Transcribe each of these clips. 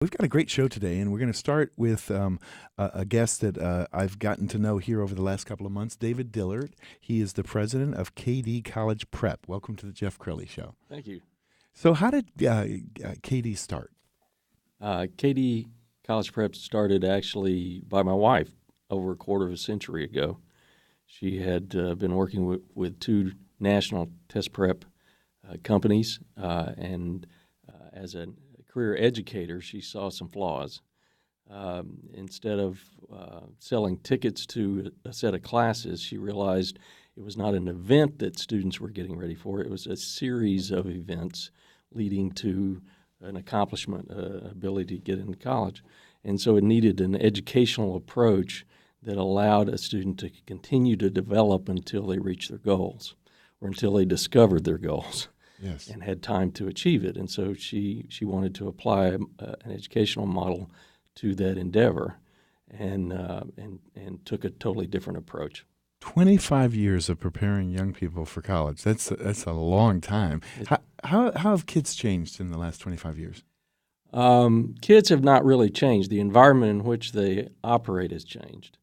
We've got a great show today, and we're going to start with a guest that I've gotten to know here over the last couple of months, David Dillard. He is the president of KD College Prep. Welcome to the Jeff Crilley Show. Thank you. So how did KD start? KD College Prep started actually by my wife over a quarter of a century ago. She had been working with two national test prep companies, and as a career educator, she saw some flaws. Instead of selling tickets to a set of classes, she realized it was not an event that students were getting ready for. It was a series of events leading to an accomplishment, ability to get into college. And so it needed an educational approach that allowed a student to continue to develop until they reached their goals or until they discovered their goals. Yes. And had time to achieve it. And so she wanted to apply an educational model to that endeavor and took a totally different approach. 25 years of preparing young people for college. That's a long time. How have kids changed in the last 25 years? Kids have not really changed. The environment in which they operate has changed.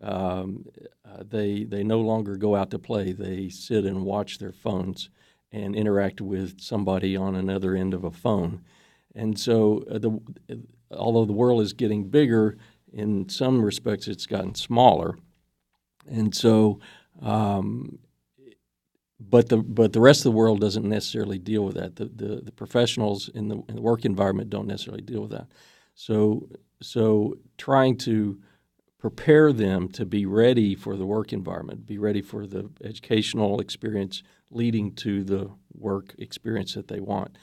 They no longer go out to play. They sit and watch their phones and interact with somebody on another end of a phone. And so although the world is getting bigger, in some respects it's gotten smaller. And so, but the rest of the world doesn't necessarily deal with that. The professionals in the work environment don't necessarily deal with that. So trying to prepare them to be ready for the work environment, be ready for the educational experience leading to the work experience that they want,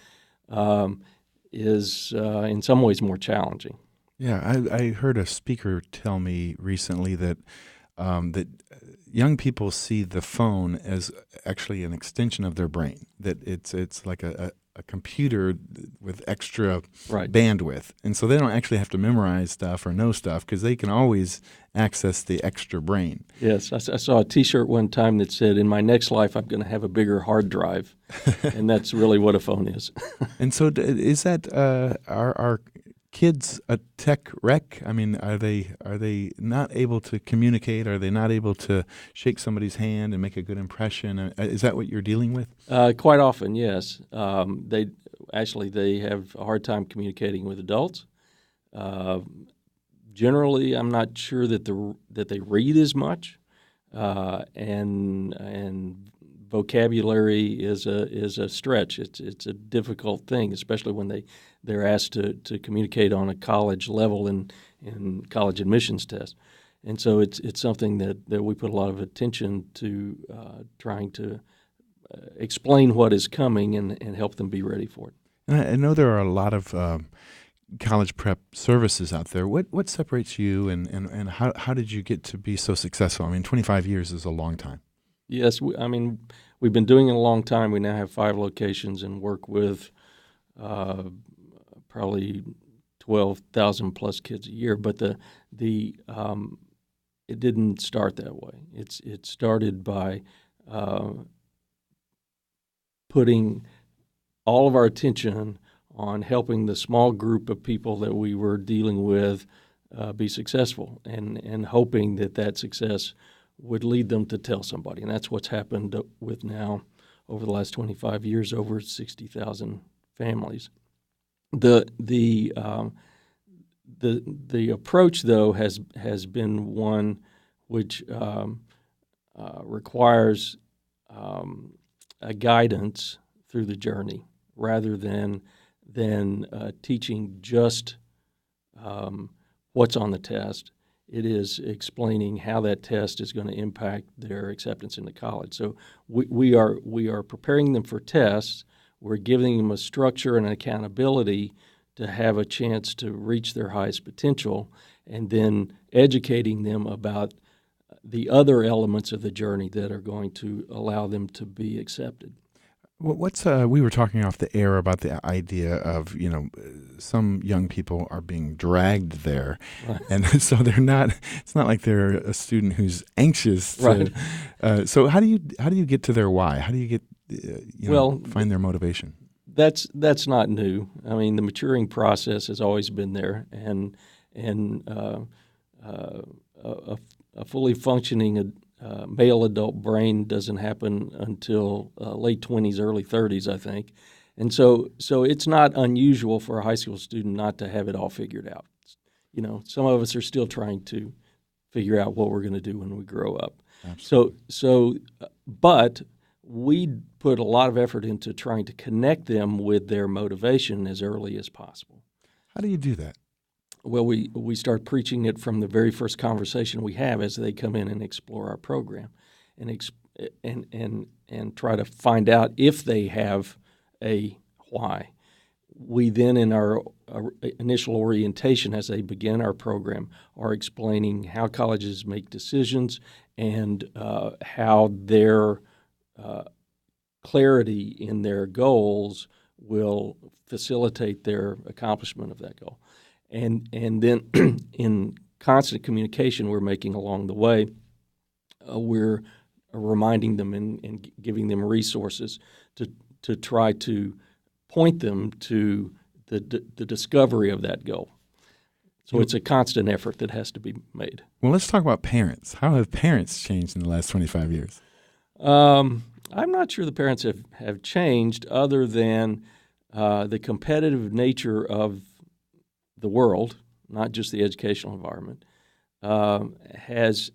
is in some ways more challenging. Yeah, I heard a speaker tell me recently that that young people see the phone as actually an extension of their brain, that it's like a computer with extra bandwidth. And so they don't actually have to memorize stuff or know stuff because they can always access the extra brain. Yes, I saw a T-shirt one time that said, "In my next life, I'm going to have a bigger hard drive." And that's really what a phone is. And so is that our kids a tech wreck? I mean, are they not able to communicate? Are they not able to shake somebody's hand and make a good impression? Is that what you're dealing with? Quite often, yes. They have a hard time communicating with adults. Generally, I'm not sure that they read as much, and vocabulary is a stretch. It's a difficult thing, especially when they're asked to communicate on a college level in college admissions tests. And so it's something that we put a lot of attention to, trying to explain what is coming and help them be ready for it. And I know there are a lot of college prep services out there. What separates you, and how did you get to be so successful? I mean, 25 years is a long time. Yes, we've been doing it a long time. We now have 5 locations and work with probably 12,000 plus kids a year. But it didn't start that way. It started by putting all of our attention on helping the small group of people that we were dealing with be successful, and hoping that success would lead them to tell somebody. And that's what's happened with now, over the last 25 years, over 60,000 families. The approach, though, has been one which requires a guidance through the journey, rather than teaching just what's on the test. It is explaining how that test is going to impact their acceptance into college. So we are preparing them for tests. We're giving them a structure and accountability to have a chance to reach their highest potential, and then educating them about the other elements of the journey that are going to allow them to be accepted. We were talking off the air about the idea of, some young people are being dragged there. Right. And so it's not like they're a student who's anxious. Right. So how do you get to their why? How do you get, find their motivation? that's not new. I mean, the maturing process has always been there, and a fully functioning male adult brain doesn't happen until late 20s, early 30s, I think. And so it's not unusual for a high school student not to have it all figured out. You know, some of us are still trying to figure out what we're going to do when we grow up. Absolutely. But we put a lot of effort into trying to connect them with their motivation as early as possible. How do you do that? Well, we start preaching it from the very first conversation we have as they come in and explore our program, and try to find out if they have a why. We then, in our initial orientation as they begin our program, are explaining how colleges make decisions and how their clarity in their goals will facilitate their accomplishment of that goal. And then in constant communication we're making along the way, we're reminding them and giving them resources to try to point them to the discovery of that goal. So it's a constant effort that has to be made. Well, let's talk about parents. How have parents changed in the last 25 years? I'm not sure the parents have changed, other than the competitive nature of the world, not just the educational environment, has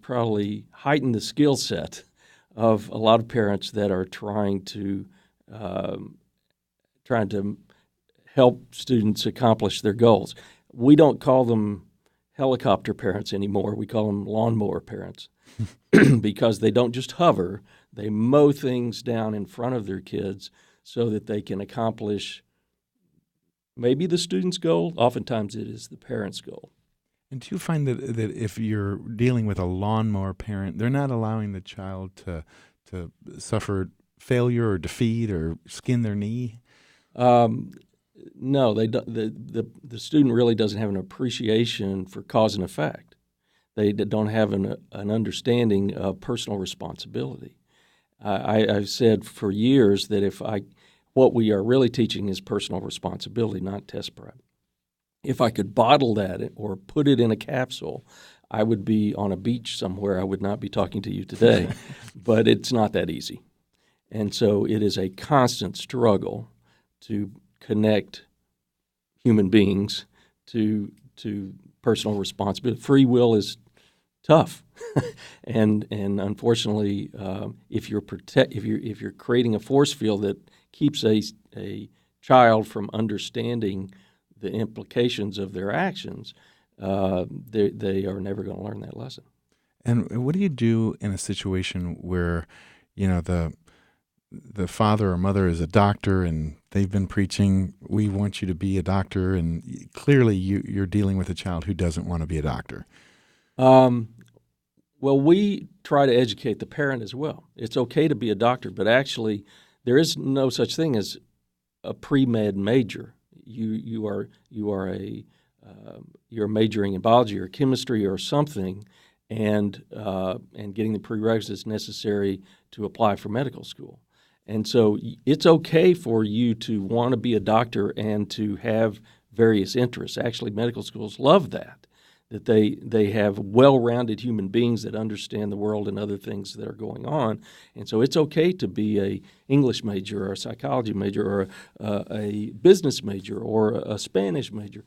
probably heightened the skill set of a lot of parents that are trying to help students accomplish their goals. We don't call them helicopter parents anymore. We call them lawnmower parents because they don't just hover. They mow things down in front of their kids so that they can accomplish maybe the student's goal. Oftentimes it is the parent's goal. And do you find that if you're dealing with a lawnmower parent, they're not allowing the child to suffer failure or defeat or skin their knee? No, they don't. The student really doesn't have an appreciation for cause and effect. They don't have an understanding of personal responsibility. I've said for years that what we are really teaching is personal responsibility, not test prep. If I could bottle that or put it in a capsule, I would be on a beach somewhere. I would not be talking to you today. But it's not that easy. And so it is a constant struggle to connect human beings to personal responsibility. Free will is tough, and unfortunately, if you're creating a force field that keeps a child from understanding the implications of their actions, they are never going to learn that lesson. And what do you do in a situation where, the father or mother is a doctor and they've been preaching, we want you to be a doctor, and clearly you're dealing with a child who doesn't want to be a doctor? Well, we try to educate the parent as well. It's okay to be a doctor, but actually there is no such thing as a pre-med major. You're majoring in biology or chemistry or something, and getting the prerequisites necessary to apply for medical school. And so it's okay for you to want to be a doctor and to have various interests. Actually, medical schools love that they have well-rounded human beings that understand the world and other things that are going on. And so it's okay to be a English major or a psychology major or a business major or a Spanish major.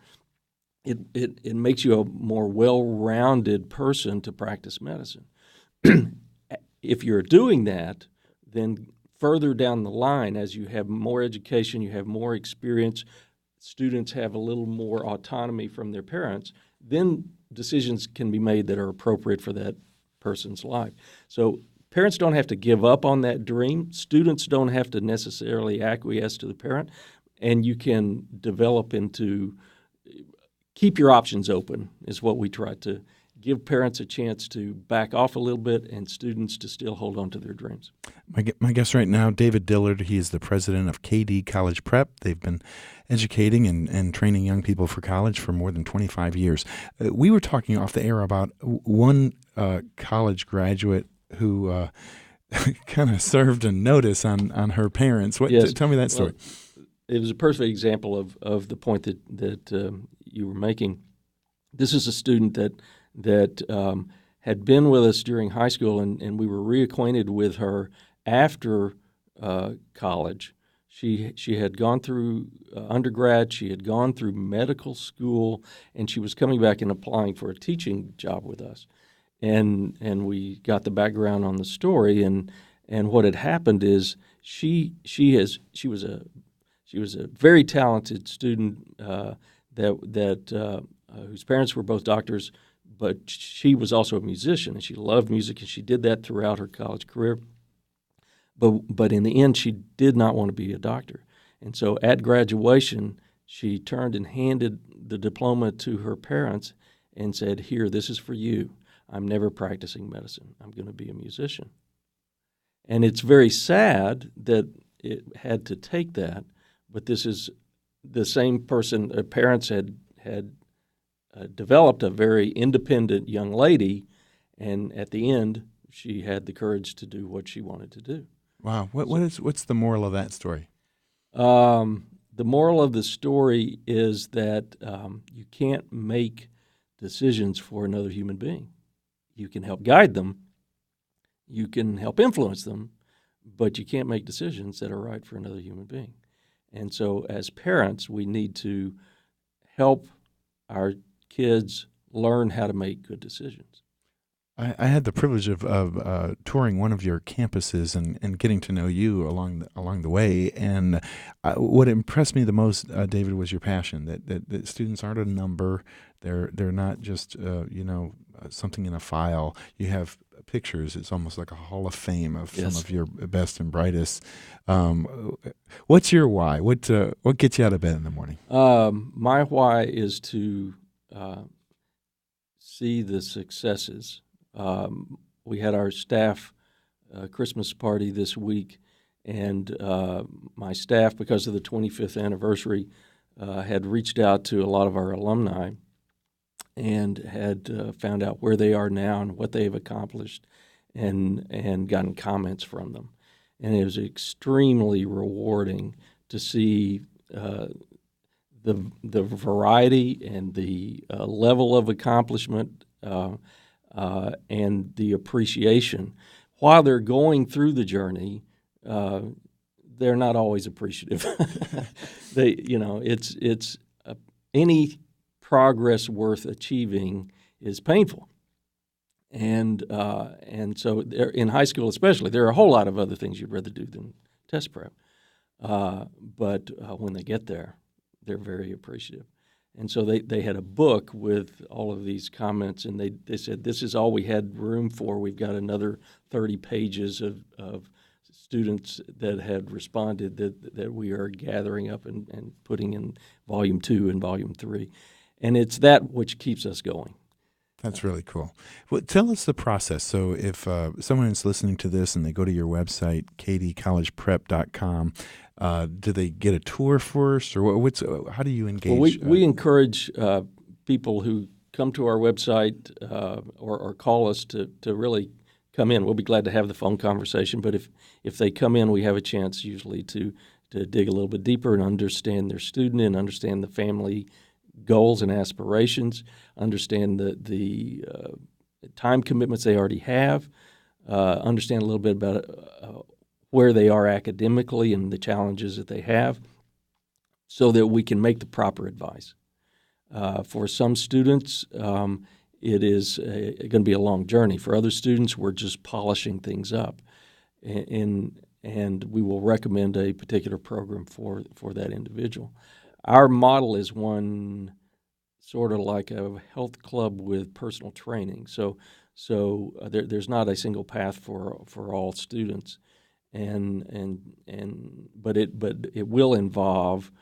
It makes you a more well-rounded person to practice medicine. If you're doing that, then further down the line, as you have more education, you have more experience, students have a little more autonomy from their parents, then decisions can be made that are appropriate for that person's life. So parents don't have to give up on that dream. Students don't have to necessarily acquiesce to the parent, and you can develop keep your options open is what we try to give parents a chance to back off a little bit and students to still hold on to their dreams. My guest right now, David Dillard, he is the president of KD College Prep. They've been educating and training young people for college for more than 25 years. We were talking off the air about one college graduate who kind of served a notice on her parents. Yes. Tell me that story. Well, it was a perfect example of the point that you were making. This is a student that had been with us during high school, and we were reacquainted with her after college. She had gone through undergrad, she had gone through medical school, and she was coming back and applying for a teaching job with us. And we got the background on the story, and what had happened is she was a very talented student whose parents were both doctors, but she was also a musician, and she loved music, and she did that throughout her college career. But in the end, she did not want to be a doctor. And so at graduation, she turned and handed the diploma to her parents and said, "Here, this is for you. I'm never practicing medicine. I'm going to be a musician." And it's very sad that it had to take that, but this is the same person. Her parents had developed a very independent young lady, and at the end, she had the courage to do what she wanted to do. Wow. What's the moral of that story? The moral of the story is that you can't make decisions for another human being. You can help guide them, you can help influence them, but you can't make decisions that are right for another human being. And so as parents, we need to help our kids learn how to make good decisions. I had the privilege of touring one of your campuses and getting to know you along the way. And what impressed me the most, David, was your passion. That students aren't a number. They're not just something in a file. You have pictures. It's almost like a hall of fame of Yes. some of your best and brightest. What's your why? What gets you out of bed in the morning? My why is to see the successes. We had our staff Christmas party this week, and my staff, because of the 25th anniversary, had reached out to a lot of our alumni and had found out where they are now and what they've accomplished, and gotten comments from them. And it was extremely rewarding to see the variety and the level of accomplishment and the appreciation. While they're going through the journey, they're not always appreciative. Any progress worth achieving is painful, and so in high school especially, there are a whole lot of other things you'd rather do than test prep. But when they get there, they're very appreciative. And so they had a book with all of these comments, and they said, this is all we had room for. We've got another 30 pages of students that had responded that we are gathering up and putting in Volume 2 and Volume 3. And it's that which keeps us going. That's really cool. Well, tell us the process. So if someone is listening to this and they go to your website, kdcollegeprep.com, do they get a tour first, or how do you engage? Well, we encourage people who come to our website or call us to really come in. We'll be glad to have the phone conversation, but if they come in, we have a chance usually to dig a little bit deeper and understand their student and understand the family goals and aspirations, understand the time commitments they already have, understand a little bit about where they are academically and the challenges that they have, so that we can make the proper advice. For some students, it is going to be a long journey. For other students, we're just polishing things up, and we will recommend a particular program for that individual. Our model is one sort of like a health club with personal training. So there's not a single path for all students, but it will involve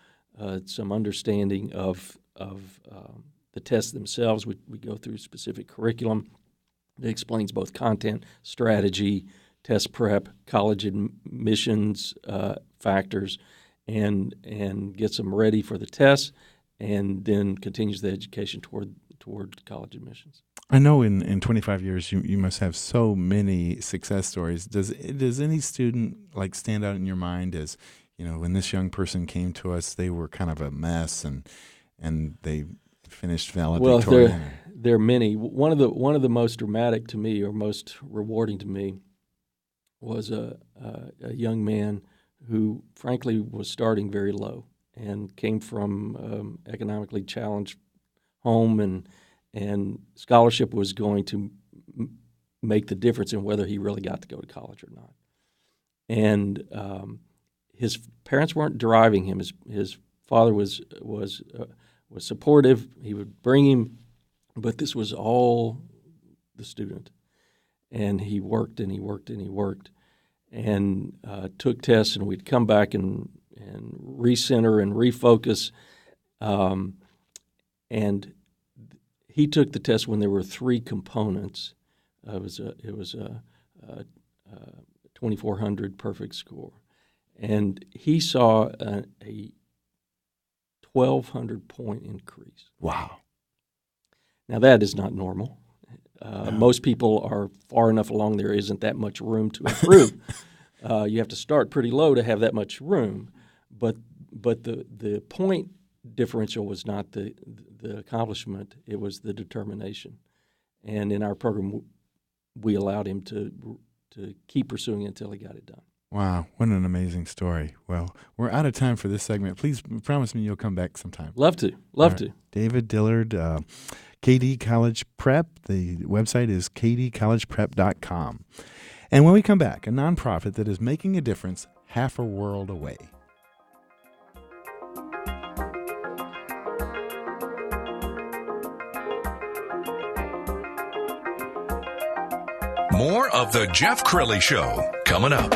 some understanding of the tests themselves. We go through specific curriculum that explains both content, strategy, test prep, college admissions factors, and gets them ready for the tests, and then continues the education toward college admissions. I know in 25 years you must have so many success stories. Does any student like stand out in your mind as, when this young person came to us, they were kind of a mess and they finished valedictorian? Well, there are many. One of the most dramatic to me, or most rewarding to me, was a young man who, frankly, was starting very low and came from economically challenged home, and scholarship was going to make the difference in whether he really got to go to college or not. And his parents weren't driving him. His father was supportive. He would bring him, but this was all the student. And he worked and he worked and he worked, and took tests, and we'd come back and recenter and refocus. And he took the test when there were three components. It was a 2,400 perfect score, and he saw a 1,200 point increase. Wow! Now that is not normal. No. Most people are far enough along there isn't that much room to improve. You have to start pretty low to have that much room, but the point differential was not the accomplishment; it was the determination. And in our program, we allowed him to keep pursuing it until he got it done. Wow, what an amazing story. Well, we're out of time for this segment. Please promise me you'll come back sometime. Love to. David Dillard, KD College Prep. The website is kdcollegeprep.com. And when we come back, a nonprofit that is making a difference half a world away. More of the Jeff Crilley Show coming up.